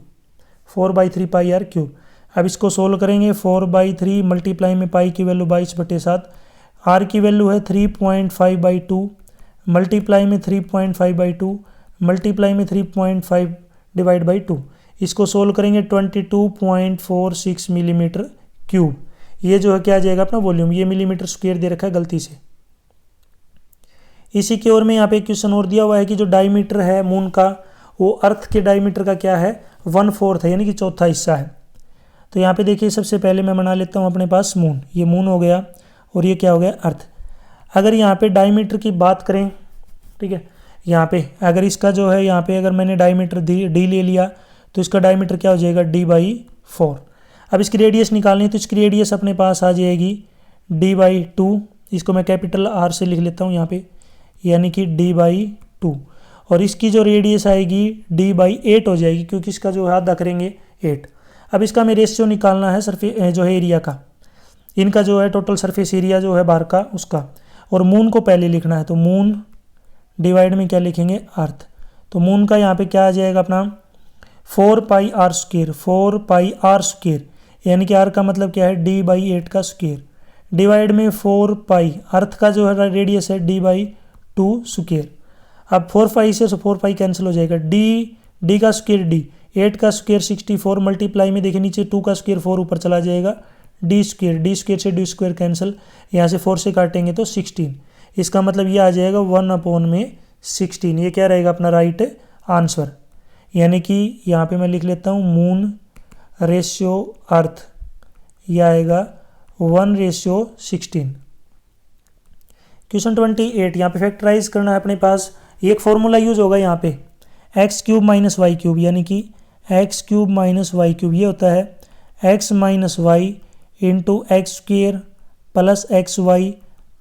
4/3 pi R cube. अब इसको सोल्व करेंगे, 4/3 मल्टीप्लाई में पाई की वैल्यू 22/7, आर की वैल्यू है 3.5/2 मल्टीप्लाई में 3.5/2 मल्टीप्लाई में 3.5 डिवाइड बाई 2। इसको सोल्व करेंगे 22.46 मिलीमीटर क्यूब। ये जो है क्या आ जाएगा अपना वॉल्यूम, ये मिलीमीटर स्क्वायर दे रखा है गलती से। इसी की ओर में यहाँ पे क्वेश्चन और दिया हुआ है कि जो डायमीटर है मून का, वो अर्थ के डायमीटर का क्या है 1/4 है, यानी कि चौथा हिस्सा है। तो यहाँ पे देखिए सबसे पहले मैं बना लेता हूँ अपने पास मून, ये मून हो गया और ये क्या हो गया अर्थ। अगर यहाँ पे डायमीटर की बात करें, ठीक है, यहाँ पे अगर इसका जो है यहाँ पे अगर मैंने डायमीटर डी ले लिया तो इसका डायमीटर क्या हो जाएगा d/4। अब इसकी रेडियस निकालनी है तो इसकी रेडियस अपने पास आ जाएगी d/2, इसको मैं कैपिटल R से लिख लेता हूँ यहाँ पे, यानी कि d/2। और इसकी जो रेडियस आएगी d/8 हो जाएगी, क्योंकि इसका जो आधा करेंगे 8। अब इसका हमें रेशियो निकालना है सरफेस जो है एरिया का, इनका जो है टोटल सरफेस एरिया जो है बाहर का उसका, और मून को पहले लिखना है। तो मून डिवाइड में क्या लिखेंगे अर्थ। तो मून का यहाँ पे क्या आ जाएगा अपना 4πr स्क्वायर, 4πr स्क्वायर, यानी कि r का मतलब क्या है d/8 का स्क्वायर, डिवाइड में 4π, अर्थ का जो है रेडियस है d/2 स्क्वायर। अब 4π से 4π कैंसिल हो जाएगा, d का स्क्वायर d, 8 का स्क्वायर 64 मल्टीप्लाई में देखिए नीचे 2 का स्क्वायर 4 ऊपर चला जाएगा, d स्क्वायर से d स्क्वायर कैंसिल, यहाँ से 4 से काटेंगे तो 16। इसका मतलब ये आ जाएगा 1/16। ये क्या रहेगा अपना राइट आंसर, यानी कि यहाँ पे मैं लिख लेता हूँ मून रेशियो अर्थ, ये आएगा 1/16। क्वेश्चन 28, यहाँ पे फैक्टराइज करना है अपने पास। एक फॉर्मूला यूज होगा यहाँ पे x³ - y³, यानी कि x³ - y³, ये होता है x - y into x² plus xy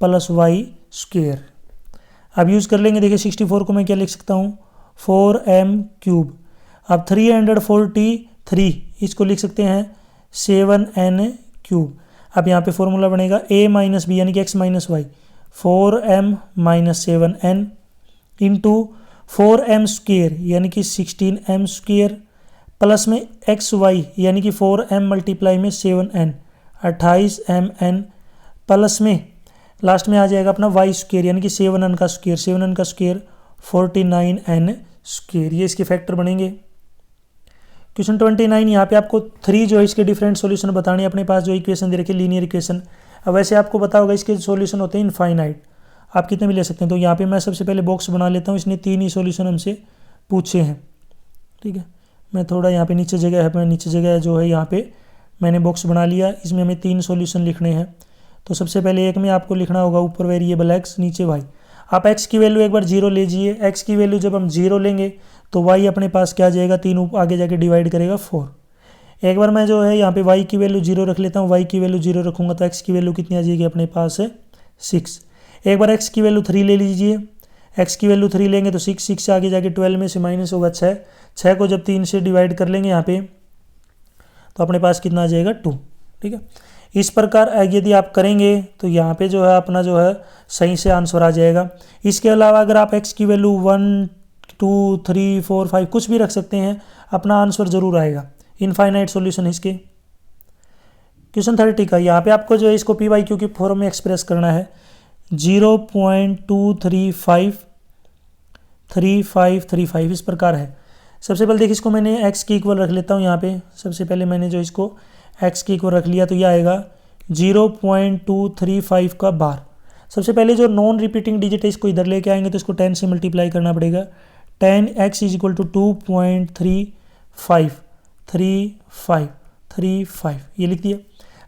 plus y²। अब यूज़ कर लेंगे, देखिए 64 को मैं क्या लिख सकता हूँ 4m³। अब 343 इसको लिख सकते हैं 7n³। अब यहाँ पे फॉर्मूला बनेगा a - b, यानी कि x - y, 4m - 7n into 4m², यानी कि 16m² प्लस में xy, यानी कि 4m मल्टीप्लाई में 7n 28mn प्लस में लास्ट में आ जाएगा अपना y², यानी कि 7n का स्क्वायर, 7n का स्क्वायर 49n²। ये इसके फैक्टर बनेंगे। क्वेश्चन 29, यहाँ पे आपको 3 जो है इसके डिफरेंट सॉल्यूशन बताने हैं। अपने पास जो इक्वेशन दे रखी है लीनियर इक्वेशन, अब वैसे आपको पता होगा इसके सॉल्यूशन होते हैं इनफाइनाइट, आप कितने भी ले सकते हैं। तो यहाँ पे मैं सबसे पहले बॉक्स बना लेता हूँ, इसने 3 ही सॉल्यूशन हमसे पूछे हैं, ठीक है। मैं थोड़ा यहाँ पे नीचे जगह है, मैं नीचे जगह जो है यहाँ पे मैंने बॉक्स बना लिया, इसमें हमें 3 सॉल्यूशन लिखने हैं। तो सबसे पहले एक में आपको लिखना होगा ऊपर वेरिएबल x, नीचे y। आप x की वैल्यू एक बार 0 लीजिए, x की वैल्यू जब हम 0 लेंगे तो y अपने पास क्या आ जाएगा 3 आगे जाके डिवाइड करेगा 4। एक बार मैं जो है यहाँ पे y की वैल्यू 0 रख लेता हूँ, y की वैल्यू 0 रखूँगा तो x की वैल्यू कितनी आ जाएगी अपने पास है 6। एक बार x की वैल्यू 3 ले लीजिए, x की वैल्यू 3 लेंगे तो 6 से आगे जाके 12 में से माइनस होगा 6, 6 को जब 3 से डिवाइड कर लेंगे यहाँ पे तो अपने पास कितना आ जाएगा 2, ठीक है। इस प्रकार यदि आप करेंगे तो यहाँ पे जो है अपना जो है सही से आंसर आ जाएगा। इसके अलावा अगर आप x की वैल्यू 1, 2, 3, 4, 5 कुछ भी रख सकते हैं, अपना आंसर जरूर आएगा। इनफाइनाइट सॉल्यूशन इसके। क्वेश्चन 30 का, यहाँ पे आपको जो है इसको PYQ की फॉर्म में एक्सप्रेस करना है। 0.235 3535 इस प्रकार है। सबसे पहले देखिए इसको मैंने x की इक्वल रख लेता हूँ यहाँ पे। सबसे पहले मैंने जो इसको x की इक्वल रख लिया तो यह आएगा 0.235 का बार। सबसे पहले जो नॉन रिपीटिंग डिजिट है इसको इधर लेके आएंगे तो इसको 10 से मल्टीप्लाई करना पड़ेगा। 10x इज इक्वल टू 2.3535 ये लिख दिया।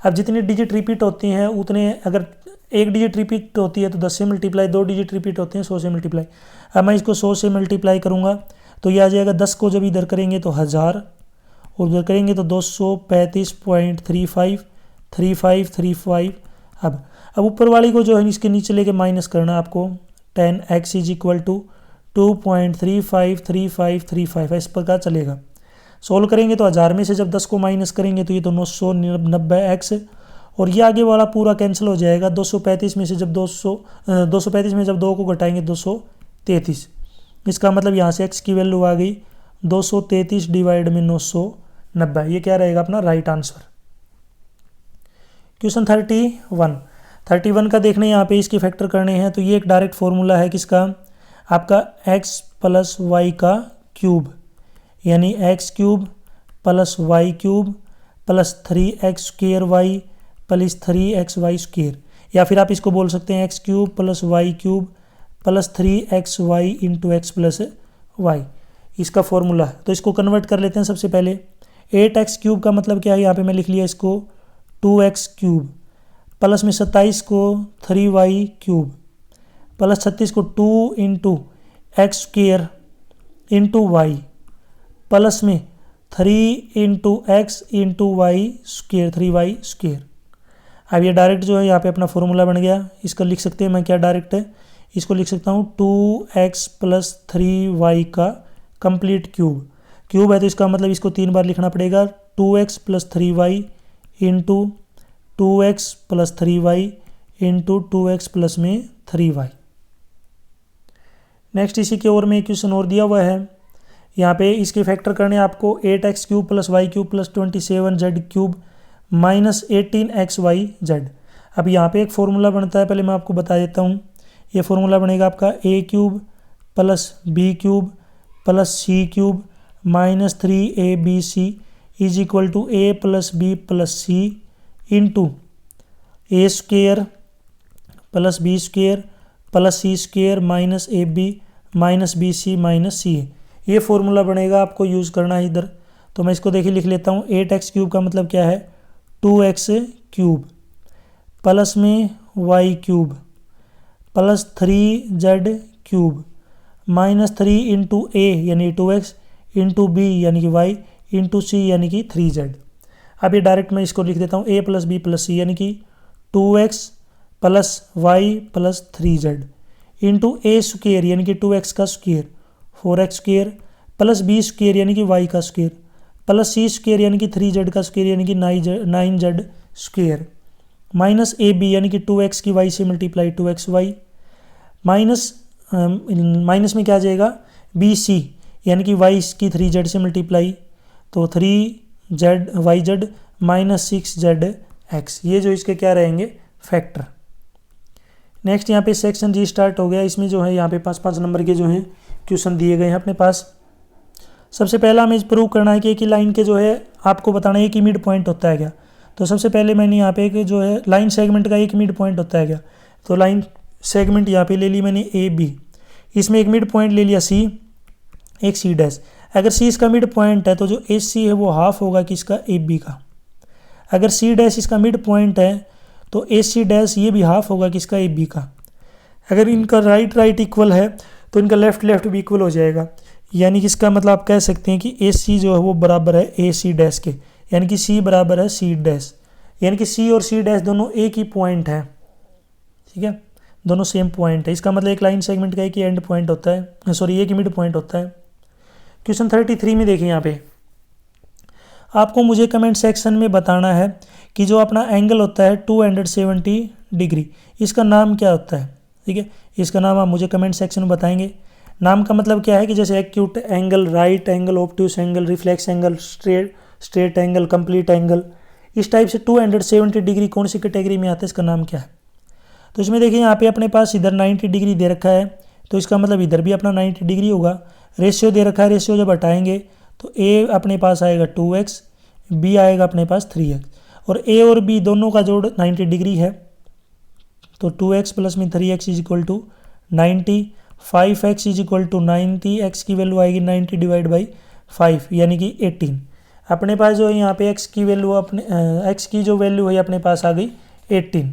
अब जितनी डिजिट रिपीट होती हैं उतने, अगर एक डिजिट रिपीट होती है तो 10 से मल्टीप्लाई, 2 डिजिट रिपीट होते हैं 100 से मल्टीप्लाई। अब मैं इसको 100 से मल्टीप्लाई करूँगा तो ये आ जाएगा 10 को जब इधर करेंगे तो 1000 और उधर करेंगे तो 235.35 अब ऊपर वाली को जो है इसके नीचे लेके माइनस करना है आपको। 10x इज इक्वल टू 2.353535 इस प्रकार चलेगा। सोल्व करेंगे तो 1000 में से जब 10 को माइनस करेंगे तो ये तो 990x और ये आगे वाला पूरा कैंसिल हो जाएगा। 235 में से जब 235 में जब 2 को घटाएंगे 233। इसका मतलब यहाँ से x की वैल्यू आ गई 233 डिवाइड में 990। ये क्या रहेगा अपना राइट आंसर। क्वेश्चन 31 का देखना है यहाँ पे इसके फैक्टर करने हैं तो ये एक डायरेक्ट फॉर्मूला है किसका, आपका x प्लस वाई का क्यूब, यानी x cube plus y cube plus 3x square y plus 3xy square, या फिर आप इसको बोल सकते हैं x cube plus y cube plus 3xy into x plus y, इसका फॉर्मूला है। तो इसको कन्वर्ट कर लेते हैं। सबसे पहले 8x क्यूब का मतलब क्या है, यहाँ पे मैं लिख लिया इसको 2x क्यूब प्लस में 27 को 3y क्यूब प्लस 36 को 2 into x square into y plus में 3 into x into y square 3y square. अब ये डायरेक्ट जो है यहाँ पे अपना फॉर्मूला बन गया। इसको लिख सकते हैं मैं क्या डायरेक्ट है, इसको लिख सकता हूँ 2x प्लस 3y का कंप्लीट क्यूब है तो इसका मतलब इसको 3 बार लिखना पड़ेगा। 2x plus 3y into 2x plus 3y into 2x plus में 3y। नेक्स्ट इसी के ओर में क्वेश्चन और दिया हुआ है। यहाँ पे इसके फैक्टर करने आपको 8x cube plus y cube plus 27z cube minus 18xyz। अब यहाँ पे एक फॉर्मूला बनता है, पहले मैं आपको बता देता हूँ। ये फॉर्मूला बनेगा आपका a cube plus B cube plus C cube minus 3abc is equal to a plus B plus C into A square plus B square plus C square minus A B minus B C minus C. ये formula बनेगा, आपको use करना है इधर। तो मैं इसको देखिए लिख लेता हूँ। 8x क्यूब का मतलब क्या है 2x क्यूब प्लस में y cube plus 3z cube minus 3 into A यानी 2x इंटू बी यानी कि y इंटू सी यानी कि 3z। अब ये डायरेक्ट मैं इसको लिख देता हूँ a plus B plus C यानी कि 2x plus Y plus 3z into A square यानी कि 2x का square 4x square plus B square यानी कि y का स्क्वेयर प्लस सी स्क्वेयर यानी कि 3z का स्क्वेयर यानी कि 9z square minus A B यानी कि 2x की y से मल्टीप्लाई 2xy माइनस में क्या आ जाएगा बी सी यानी कि y की 3z से मल्टीप्लाई तो 3yz माइनस 6zx। ये जो इसके क्या रहेंगे फैक्टर। नेक्स्ट यहाँ पे सेक्शन जी स्टार्ट हो गया। इसमें जो है यहाँ पे 5-5 नंबर के जो हैं क्वेश्चन दिए गए हैं अपने पास। सबसे पहला हमें प्रूव करना है कि एक ही लाइन के जो है आपको बताना है कि मिड पॉइंट होता है क्या। तो सबसे पहले मैंने यहाँ पे एक जो है लाइन सेगमेंट का एक मिड पॉइंट होता है क्या। तो लाइन सेगमेंट यहाँ पे ले ली मैंने ए बी, इसमें एक मिड पॉइंट ले लिया सी, एक सी डैश। अगर सी इसका मिड पॉइंट है तो जो ए सी है वो हाफ होगा किसका ए बी का। अगर सी डैश इसका मिड पॉइंट है तो ए सी डैश ये भी हाफ होगा किसका ए बी का। अगर इनका राइट इक्वल है तो इनका लेफ्ट भी इक्वल हो जाएगा। यानी कि इसका मतलब आप कह सकते हैं कि ए सी जो है वो बराबर है ए सी डैश के, यानी कि सी बराबर है सी डैश, यानी कि सी और सी डैश दोनों एक ही पॉइंट है। ठीक है, दोनों सेम पॉइंट है। इसका मतलब एक लाइन सेगमेंट का एक ही एंड पॉइंट होता है, सॉरी एक ही मिड पॉइंट होता है। क्वेश्चन 33 में देखिए यहाँ पे आपको मुझे कमेंट सेक्शन में बताना है कि जो अपना एंगल होता है 270 डिग्री, इसका नाम क्या होता है। ठीक है, इसका नाम आप मुझे कमेंट सेक्शन में बताएंगे। नाम का मतलब क्या है कि जैसे acute angle, right angle, obtuse angle, reflex angle, straight angle, complete angle, इस टाइप से 270 डिग्री कौन सी कैटेगरी में आता है, इसका नाम क्या है। तो इसमें देखिए यहाँ पे अपने पास इधर 90 डिग्री दे रखा है, तो इसका मतलब इधर भी अपना 90 डिग्री होगा। रेशियो दे रखा है, रेशियो जब हटाएंगे तो ए अपने पास आएगा 2x, बी आएगा अपने पास 3x, और ए और बी दोनों का जोड़ 90 डिग्री है। तो 2x प्लस में 3x is equal to 90, 5x is equal to 90, x की वैल्यू आएगी 90 डिवाइड बाई 5 यानी कि 18। अपने पास जो है यहाँ पे x की वैल्यू x की जो वैल्यू है अपने पास आ गई 18।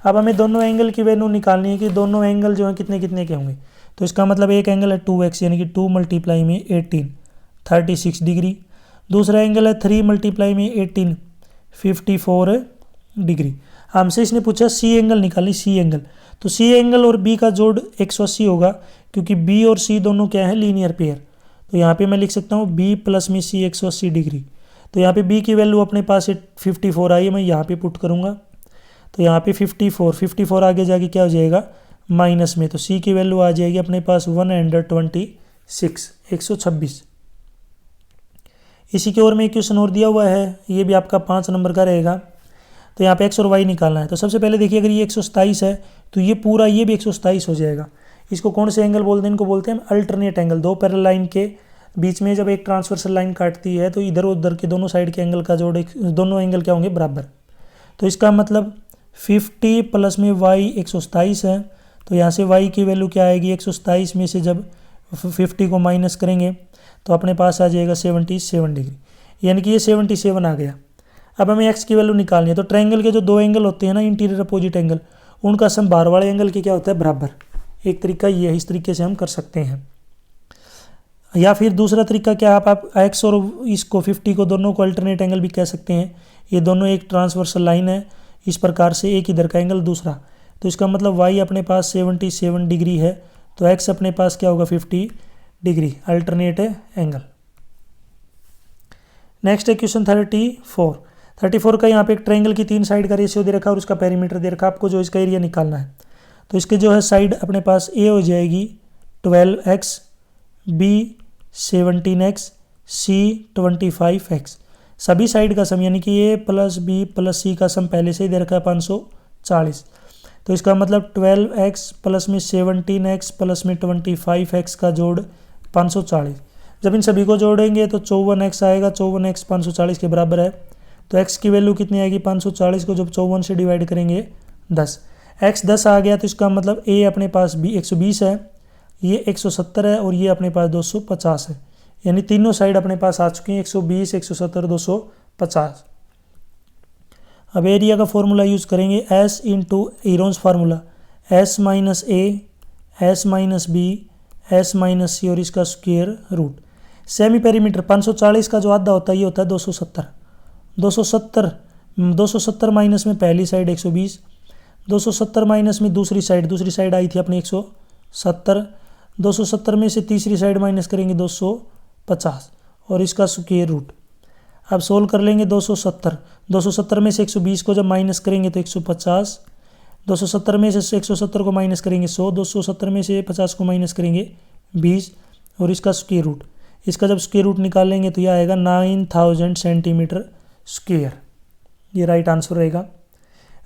अब हमें दोनों एंगल की वैल्यू निकालनी है कि दोनों एंगल जो है कितने कितने के होंगे। तो इसका मतलब एक एंगल है 2x यानी कि 2 मल्टीप्लाई में 18 36 डिग्री, दूसरा एंगल है 3 मल्टीप्लाई में 18 54 डिग्री। हमसे इसने पूछा सी एंगल निकालनी, सी एंगल, तो सी एंगल और बी का जोड़ 180 होगा क्योंकि बी और सी दोनों क्या है, लीनियर पेयर। तो यहाँ पे मैं लिख सकता हूँ बी प्लस में सी 180 डिग्री। तो यहाँ पे बी की वैल्यू अपने पास 54 आई है, मैं यहाँ पे पुट करूँगा तो यहाँ पे 54 आगे जाके क्या हो जाएगा माइनस में, तो सी की वैल्यू आ जाएगी अपने पास 126। इसी के और में एक क्वेश्चन और दिया हुआ है, ये भी आपका 5 नंबर का रहेगा। तो यहाँ पे x और y निकालना है। तो सबसे पहले देखिए अगर ये 127 है तो ये पूरा ये भी 127 हो जाएगा। इसको कौन से एंगल बोलते हैं, इनको बोलते हैं अल्टरनेट एंगल। दो पैरेलल लाइन के बीच में जब एक ट्रांसवर्सल लाइन काटती है तो इधर उधर के दोनों साइड के एंगल का जोड़ दोनों एंगल क्या होंगे, बराबर। तो इसका मतलब 50 प्लस में y 127 है, तो यहाँ से y की वैल्यू क्या आएगी, 127 में से जब 50 को माइनस करेंगे तो अपने पास आ जाएगा 77 डिग्री, यानी कि ये 77 आ गया। अब हमें x की वैल्यू निकालनी है। तो ट्रायंगल के जो दो एंगल होते हैं ना, इंटीरियर अपोजिट एंगल, उनका सम बाहर वाले एंगल के क्या होता है, बराबर। एक तरीका ये है, इस तरीके से हम कर सकते हैं। या फिर दूसरा तरीका क्या, आप x और इसको 50 को दोनों को अल्टरनेट एंगल भी कह सकते हैं। ये दोनों एक ट्रांसवर्सल लाइन है, इस प्रकार से एक इधर का एंगल दूसरा, तो इसका मतलब y अपने पास 77 डिग्री है, तो x अपने पास क्या होगा 50 डिग्री, अल्टरनेट एंगल। नेक्स्ट है क्वेश्चन 34 का। यहाँ पे एक ट्रायंगल की 3 साइड का रेशियो दे रखा है और उसका पेरीमीटर दे रखा है, आपको जो इसका एरिया निकालना है। तो इसके जो है साइड अपने पास a हो जाएगी 12x, b 17x, c 25x। सभी साइड का सम यानी कि a plus b plus c का सम पहले से ही दे रखा है 540। तो इसका मतलब 12x प्लस में 17x प्लस में 25x का जोड़ 540। जब इन सभी को जोड़ेंगे तो 54x आएगा, 54x 540 के बराबर है। तो x की वैल्यू कितनी आएगी, 540 को जब 54 से डिवाइड करेंगे 10, x 10 आ गया। तो इसका मतलब a अपने पास 120 है, ये 170 है और ये अपने पास 250 है, यानी तीनों साइड अपने पास आ चुकी हैं 120, 170, 250। अब एरिया का फॉर्मूला यूज़ करेंगे s into Heron's formula, s minus A, s minus B, s minus C और इसका स्क्वायर रूट। सेमी पेरीमीटर 540 का जो आधा होता है ये होता है 270 माइनस में पहली साइड 120, 270 माइनस में दूसरी साइड आई थी अपनी 170, 270 में से तीसरी साइड माइनस करेंगे 250 और इसका स्क्वायर रूट। अब सोल्व कर लेंगे 270 में से 120 को जब माइनस करेंगे तो 150, 270 में से 170 को माइनस करेंगे 100, 270 में से 50 को माइनस करेंगे 20 और इसका स्क्वायर रूट। इसका जब स्क्वायर रूट निकाल लेंगे तो यह आएगा 9000 सेंटीमीटर स्क्वायर, ये राइट आंसर रहेगा।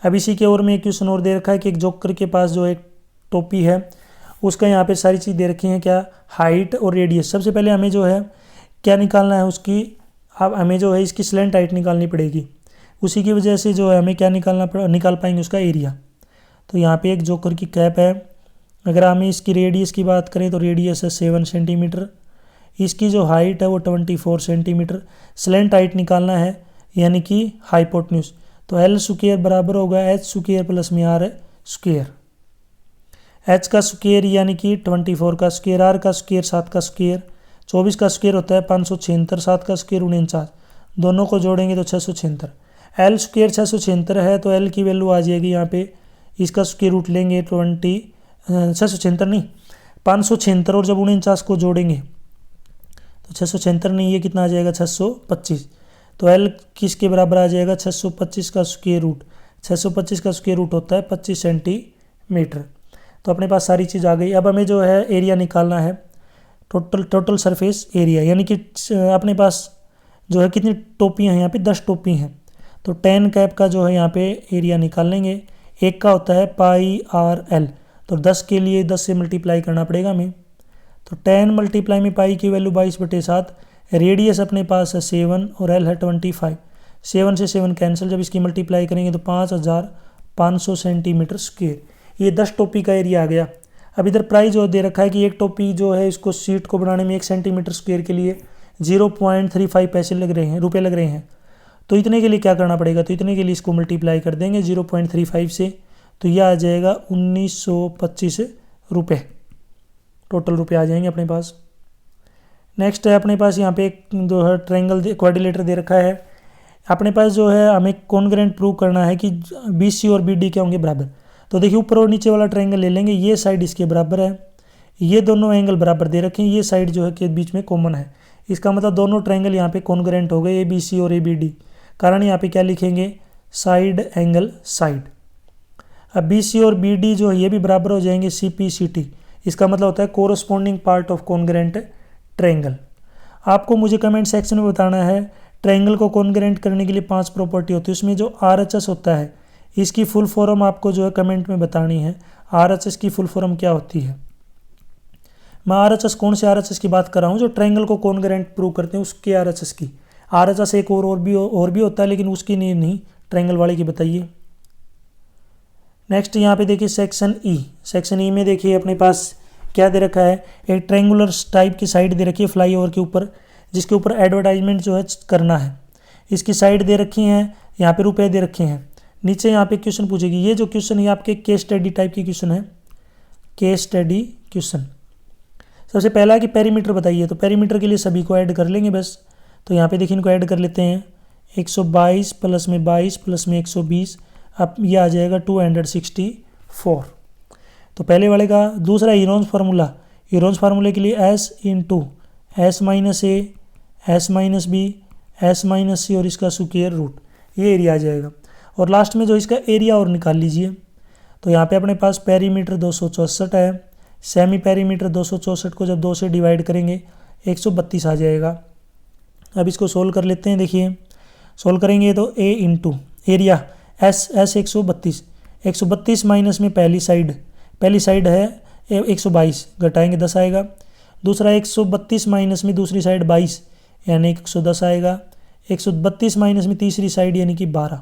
अब इसी के और में एक क्वेश्चन और दे रखा है कि एक जोकर के पास जो एक टोपी है उसका यहाँ पे सारी चीज़ दे रखी हैं, क्या, हाइट और रेडियस। सबसे पहले हमें जो है क्या निकालना है उसकी, अब हमें जो है इसकी स्लेंट हाइट निकालनी पड़ेगी। उसी की वजह से जो है हमें क्या निकाल पाएंगे उसका एरिया। तो यहाँ पे एक जोकर की कैप है, अगर हमें इसकी रेडियस की बात करें तो रेडियस है 7 सेंटीमीटर, इसकी जो हाइट है वो 24 सेंटीमीटर। स्लेंट हाइट निकालना है यानी कि हाइपोटेन्यूज, तो एल स्क्वायर बराबर होगा एच स्क्वायर प्लस में आर स्क्वायर। एच का स्क्वायर यानी कि 24 का स्क्वायर, आर का स्क्वायर 7 का स्क्वायर, 24 का स्क्वायर होता है 576, 7 का स्क्वायर 49, दोनों को जोड़ेंगे तो 676। एल स्क्वायर 676 है तो एल की वैल्यू आ जाएगी यहाँ पे, इसका स्क्वायर रूट लेंगे 676 नहीं 576 और जब 49 को जोड़ेंगे तो 676 नहीं, ये कितना आ जाएगा 625। तो एल किसके बराबर आ जाएगा 625 का स्क्वायर रूट, 625 का स्क्वायर रूट होता है 25 सेंटीमीटर। तो अपने पास सारी चीज़ आ गई। अब हमें जो है एरिया निकालना है, टोटल सरफेस एरिया, यानी कि अपने पास जो है कितनी टोपियाँ हैं, यहाँ पे 10 टोपी हैं। तो 10 कैप का जो है यहाँ पे एरिया निकाल लेंगे। एक का होता है पाई आर एल, तो 10 के लिए 10 से मल्टीप्लाई करना पड़ेगा हमें। तो 10 मल्टीप्लाई में पाई की वैल्यू 22/7, रेडियस अपने पास है 7 और एल है 25। 7 से 7 कैंसिल, जब इसकी मल्टीप्लाई करेंगे तो 5500 सेंटीमीटर स्क्वेयर। ये 10 टोपी का एरिया आ गया। अब इधर प्राइस जो दे रखा है कि एक टोपी जो है इसको सीट को बनाने में 1 सेंटीमीटर स्क्वेयर के लिए 0.35 पैसे लग रहे हैं, रुपये लग रहे हैं। तो इतने के लिए क्या करना पड़ेगा, तो इतने के लिए इसको मल्टीप्लाई कर देंगे 0.35 से, तो यह आ जाएगा 1925 रुपये, टोटल रुपये आ जाएंगे अपने पास। नेक्स्ट है अपने पास यहाँ पे एक जो है ट्रायंगल क्वाड्रिलेटर दे रखा है। अपने पास जो है हमें कॉन्ग्रुएंट प्रूव करना है कि BC और BD क्या होंगे बराबर। तो देखिए ऊपर और नीचे वाला ट्रायंगल ले लेंगे, ये साइड इसके बराबर है, ये दोनों एंगल बराबर दे रखे हैं, ये साइड जो है के बीच में कॉमन है। इसका मतलब दोनों ट्रायंगल यहाँ पे कॉन्ग्रुएंट हो गए, ABC और ABD। कारण यहाँ पे क्या लिखेंगे, साइड एंगल साइड। अब BC और BD जो है ये भी बराबर हो जाएंगे CP/CT। इसका मतलब होता है corresponding part of congruent triangle. आपको मुझे कमेंट सेक्शन में बताना है ट्रायंगल को कॉन्ग्रुएंट करने के लिए 5 प्रॉपर्टी होती है, उसमें जो RHS होता है इसकी फुल फॉर्म आपको जो है कमेंट में बतानी है। RHS की फुल फॉर्म क्या होती है। मैं RHS कौन से RHS की बात कर रहा हूँ, जो ट्रायंगल को कॉन्ग्रुएंट प्रूव करते हैं उसके RHS की। RHS एक और भी होता है, लेकिन उसकी नहीं ट्रायंगल वाले की बताइए। नेक्स्ट यहाँ पे देखिए सेक्शन ई में देखिए अपने पास क्या दे रखा है, एक ट्रायंगुलर टाइप की साइड दे रखी है फ्लाईओवर के ऊपर, जिसके ऊपर एडवर्टाइजमेंट जो है करना है। इसकी साइड दे रखी हैं, यहाँ पे रुपए दे रखे हैं। नीचे यहाँ पे क्वेश्चन पूछेगी, ये जो क्वेश्चन है आपके केस स्टडी टाइप की क्वेश्चन है, केस स्टडी क्वेश्चन। सबसे पहला है कि पेरीमीटर बताइए, तो पेरीमीटर के लिए सभी को ऐड कर लेंगे बस। तो यहाँ पे देखिए इनको ऐड कर लेते हैं, 122 प्लस में 22 प्लस में 120, अब ये आ जाएगा 264। तो पहले वाले का। दूसरा हीरोन्स फार्मूला, हीरोन्स फार्मूले के लिए S × S - A S - B S - C और इसका स्क्वायर रूट, ये एरिया आ जाएगा। और लास्ट में जो इसका एरिया और निकाल लीजिए। तो यहाँ पे अपने पास पेरीमीटर 264 है, सेमी पेरीमीटर 264 को जब 2 से डिवाइड करेंगे 132 आ जाएगा। अब इसको सोल्व कर लेते हैं। देखिए सोल्व करेंगे तो A × एरिया S 132, 132 माइनस में पहली साइड है 122, घटाएंगे 10 आएगा। दूसरा 132 माइनस में दूसरी साइड 22 यानी 110 आएगा। 132 माइनस में तीसरी साइड यानी कि 12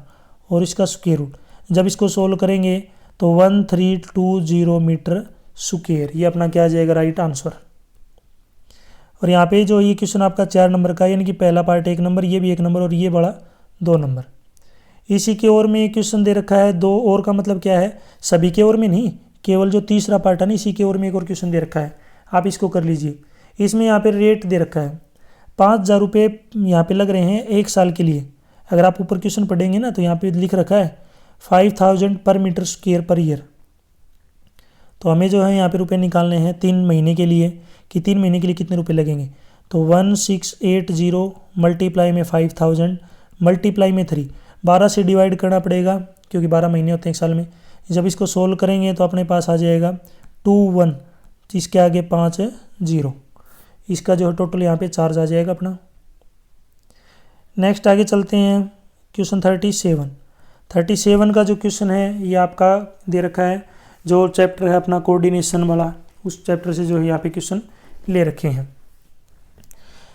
और इसका स्क्वायर रूट। जब इसको सोल्व करेंगे तो 1320 मीटर स्क्वायर, ये अपना क्या आ जाएगा, राइट आंसर। और यहाँ पे जो ये क्वेश्चन आपका 4 नंबर का, यानी कि पहला पार्ट 1 नंबर, ये भी 1 नंबर और ये बड़ा 2 नंबर। इसी के ओर में क्वेश्चन दे रखा है 2 और का मतलब क्या है, सभी के ओर में नहीं, केवल जो तीसरा पार्ट है ना इसी के ओर में एक और क्वेश्चन दे रखा है, आप इसको कर लीजिए। इसमें यहाँ पे रेट दे रखा है 5000 रुपये यहाँ पे लग रहे हैं 1 साल के लिए। अगर आप ऊपर क्वेश्चन पढ़ेंगे ना तो यहाँ पे लिख रखा है 5000 पर मीटर स्क्वायर पर ईयर। तो हमें जो है यहाँ पे रुपए निकालने हैं 3 महीने के लिए, कि 3 महीने के लिए कितने रुपए लगेंगे। तो 1680 मल्टीप्लाई में 5000 मल्टीप्लाई में 3, 12 से डिवाइड करना पड़ेगा क्योंकि 12 महीने होते हैं 1 साल में। जब इसको सोल्व करेंगे तो अपने पास आ जाएगा 21, इसके आगे 5 0, इसका जो है टोटल यहाँ पे चार्ज आ जाएगा अपना। नेक्स्ट आगे चलते हैं क्वेश्चन 37 का जो क्वेश्चन है ये आपका दे रखा है, जो चैप्टर है अपना कोऑर्डिनेशन वाला, उस चैप्टर से जो है यहाँ पे क्वेश्चन ले रखे हैं।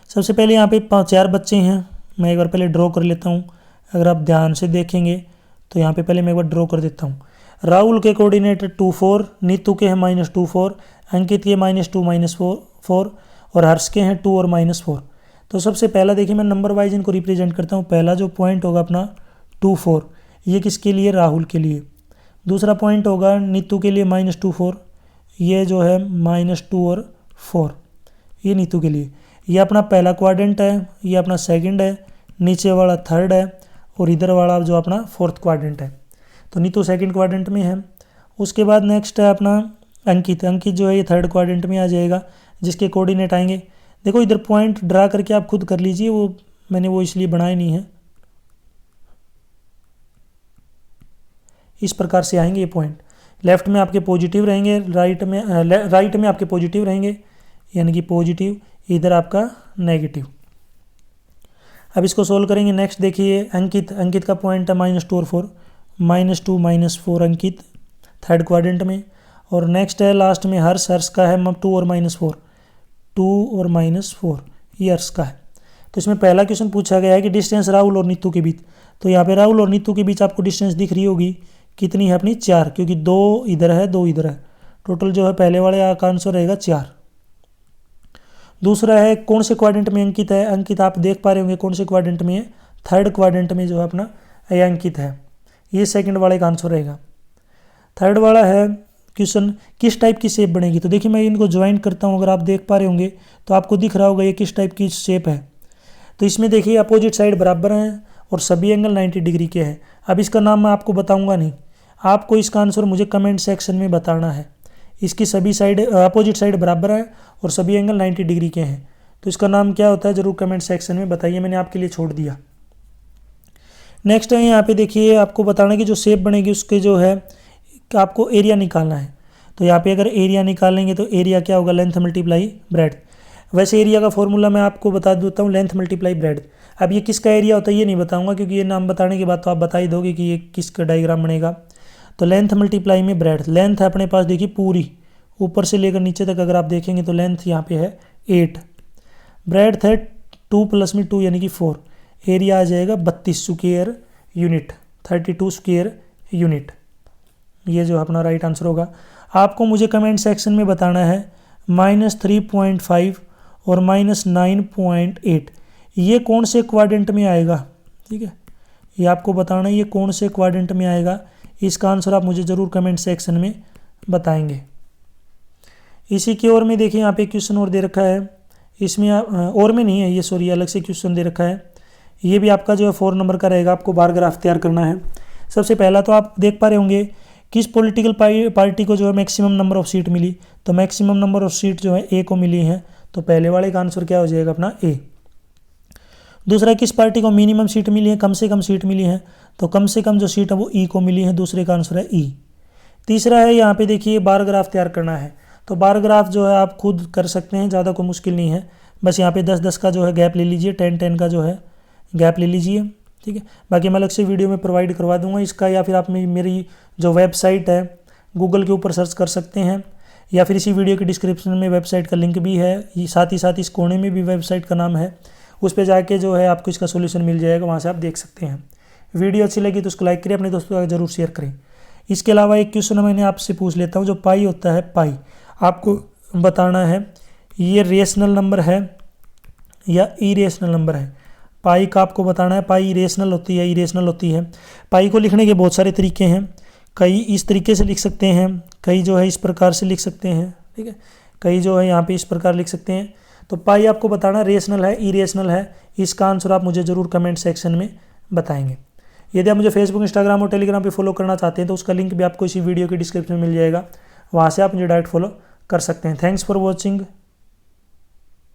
सबसे पहले यहाँ पे 4 बच्चे हैं, मैं एक बार पहले ड्रॉ कर लेता हूँ। अगर आप ध्यान से देखेंगे तो यहाँ पे पहले मैं एक बार ड्रॉ कर देता हूँ। राहुल के कोऑर्डिनेट 2 4, नीतू के हैं -2 4, अंकित के -2 4 और हर्ष के हैं 2 और -4। तो सबसे पहला देखिए मैं नंबर वाइज इनको रिप्रेजेंट करता हूँ। पहला जो पॉइंट होगा अपना 2 4, ये किसके लिए, राहुल के लिए। दूसरा पॉइंट होगा नीतू के लिए -2 4, ये जो है -2 और 4, ये नीतू के लिए। ये अपना पहला क्वाड्रेंट है, ये अपना सेकंड है, नीचे वाला थर्ड है और इधर वाला जो अपना 4th क्वाड्रेंट है। तो नीतू सेकंड क्वाड्रेंट में है। उसके बाद नेक्स्ट है अपना अंकित जो है ये 3rd क्वाड्रेंट में आ जाएगा, जिसके कोऑर्डिनेट आएंगे। देखो इधर पॉइंट ड्रा करके आप खुद कर लीजिए, वो मैंने वो इसलिए बनाए नहीं है। इस प्रकार से आएंगे ये पॉइंट, लेफ्ट में आपके पॉजिटिव रहेंगे, राइट में आपके पॉजिटिव रहेंगे यानी कि पॉजिटिव, इधर आपका नेगेटिव। अब इसको सोल्व करेंगे। नेक्स्ट देखिए अंकित का पॉइंट है -2 और 4, -2 -4 अंकित 3rd क्वाड्रेंट में। और नेक्स्ट है लास्ट में हर्ष, हर्ष का है 2 और -4, 2 और -4 ये हर्ष का है। तो इसमें पहला क्वेश्चन पूछा गया है कि डिस्टेंस राहुल और नीतू के बीच। तो यहाँ पे राहुल और नीतू के बीच आपको डिस्टेंस दिख रही होगी, कितनी है अपनी 4, क्योंकि 2 इधर है 2 इधर है, टोटल जो है पहले वाले का आंसर रहेगा 4। दूसरा है कौन से क्वाड्रेंट में अंकित है। अंकित आप देख पा रहे होंगे कौन से क्वाड्रेंट में है, 3rd क्वाड्रेंट में जो है अपना ये अंकित है, ये सेकंड वाले का आंसर रहेगा। थर्ड वाला है क्वेश्चन किस टाइप की शेप बनेगी। तो देखिए मैं इनको ज्वाइन करता हूँ, अगर आप देख पा रहे होंगे तो आपको दिख रहा होगा ये किस टाइप की शेप है। तो इसमें देखिए अपोजिट साइड बराबर हैं और सभी एंगल 90 डिग्री के हैं। अब इसका नाम मैं आपको बताऊंगा नहीं, आपको इसका आंसर मुझे कमेंट सेक्शन में बताना है। इसकी सभी साइड अपोजिट साइड बराबर है और सभी एंगल 90 डिग्री के हैं, तो इसका नाम क्या होता है ज़रूर कमेंट सेक्शन में बताइए, मैंने आपके लिए छोड़ दिया। नेक्स्ट है यहाँ पे देखिए आपको बताना कि जो शेप बनेगी उसके जो है आपको एरिया निकालना है। तो यहाँ पे अगर एरिया निकालेंगे तो एरिया क्या होगा, लेंथ मल्टीप्लाई ब्रेड्थ। वैसे एरिया का फॉर्मूला मैं आपको बता देता हूँ, लेंथ मल्टीप्लाई ब्रेड्थ। अब ये किसका एरिया होता है ये नहीं बताऊंगा, क्योंकि ये नाम बताने के बाद तो आप बता ही दोगे कि ये किसका डायग्राम बनेगा। तो लेंथ मल्टीप्लाई में ब्रेड्थ, लेंथ है अपने पास देखिए पूरी ऊपर से लेकर नीचे तक अगर आप देखेंगे तो लेंथ यहाँ पे है 8, ब्रेड्थ है 2 + में 2 यानी कि 4, एरिया आ जाएगा 32 स्क्वायर यूनिट, 32 स्क्वायर यूनिट। ये जो अपना राइट आंसर होगा। आपको मुझे कमेंट सेक्शन में बताना है -3.5 और -9.8 ये कौन से क्वाड्रेंट में आएगा, ठीक है, ये आपको बताना है ये कौन से क्वाड्रेंट में आएगा। इसका आंसर आप मुझे ज़रूर कमेंट सेक्शन में बताएंगे। इसी की ओर में देखिए यहाँ पे क्वेश्चन और दे रखा है, इसमें और में नहीं है ये, सॉरी अलग से क्वेश्चन दे रखा है। ये भी आपका जो है 4 नंबर का रहेगा, आपको बार ग्राफ तैयार करना है। सबसे पहला तो आप देख पा रहे होंगे किस पॉलिटिकल पार्टी को जो है मैक्सिमम नंबर ऑफ सीट मिली। तो मैक्सिमम नंबर ऑफ सीट जो है ए को मिली है, तो पहले वाले का आंसर क्या हो जाएगा अपना ए। दूसरा किस पार्टी को मिनिमम सीट मिली है, कम से कम सीट मिली है, तो कम से कम जो सीट है वो ई को मिली है, दूसरे का आंसर है ई। तीसरा है यहाँ पे देखिए बार ग्राफ तैयार करना है। तो बार ग्राफ जो है आप खुद कर सकते हैं, ज़्यादा कोई मुश्किल नहीं है, बस यहाँ पे 10-10 का जो है गैप ले लीजिए, 10-10 का जो है गैप ले लीजिए, ठीक है। बाकी मैं अलग से वीडियो में प्रोवाइड करवा दूंगा इसका, या फिर आप मेरी जो वेबसाइट है गूगल के ऊपर सर्च कर सकते हैं, या फिर इसी वीडियो के डिस्क्रिप्शन में वेबसाइट का लिंक भी है, साथ ही साथ इस कोने में भी वेबसाइट का नाम है, उस पर जाके जो है आपको इसका सोल्यूशन मिल जाएगा, वहाँ से आप देख सकते हैं। वीडियो अच्छी लगी तो उसको लाइक करें, अपने दोस्तों को जरूर शेयर करें। इसके अलावा एक क्वेश्चन मैंने आपसे पूछ लेता हूँ, जो पाई होता है, पाई आपको बताना है ये रेशनल नंबर है या इरेशनल नंबर है। पाई का आपको बताना है, पाई रेशनल होती है इरेशनल होती है। पाई को लिखने के बहुत सारे तरीके हैं, कई इस तरीके से लिख सकते हैं, कई जो है इस प्रकार से लिख सकते हैं, ठीक है, कई जो है यहाँ पे इस प्रकार लिख सकते हैं। तो पाई आपको बताना रेशनल है इरेशनल है, इसका आंसर आप मुझे ज़रूर कमेंट सेक्शन में बताएंगे। यदि आप मुझे फेसबुक, इंस्टाग्राम और टेलीग्राम पे फॉलो करना चाहते हैं तो उसका लिंक भी आपको इसी वीडियो के डिस्क्रिप्शन में मिल जाएगा, वहाँ से आप मुझे डायरेक्ट फॉलो कर सकते हैं। Thanks for watching.